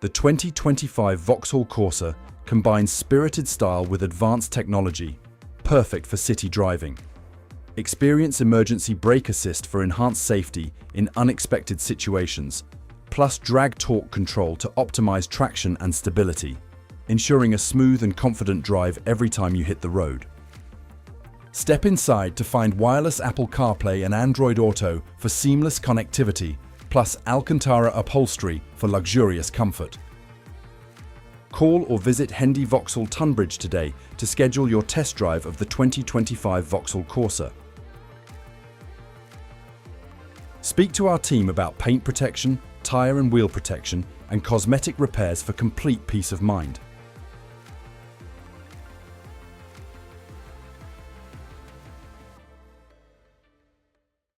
The 2025 Vauxhall Corsa combines spirited style with advanced technology, perfect for city driving. Experience emergency brake assist for enhanced safety in unexpected situations, plus drag torque control to optimize traction and stability, ensuring a smooth and confident drive every time you hit the road. Step inside to find wireless Apple CarPlay and Android Auto for seamless connectivity, plus Alcantara upholstery for luxurious comfort. Call or visit Hendy Vauxhall Tonbridge today to schedule your test drive of the 2025 Vauxhall Corsa. Speak to our team about paint protection, tyre and wheel protection, and cosmetic repairs for complete peace of mind.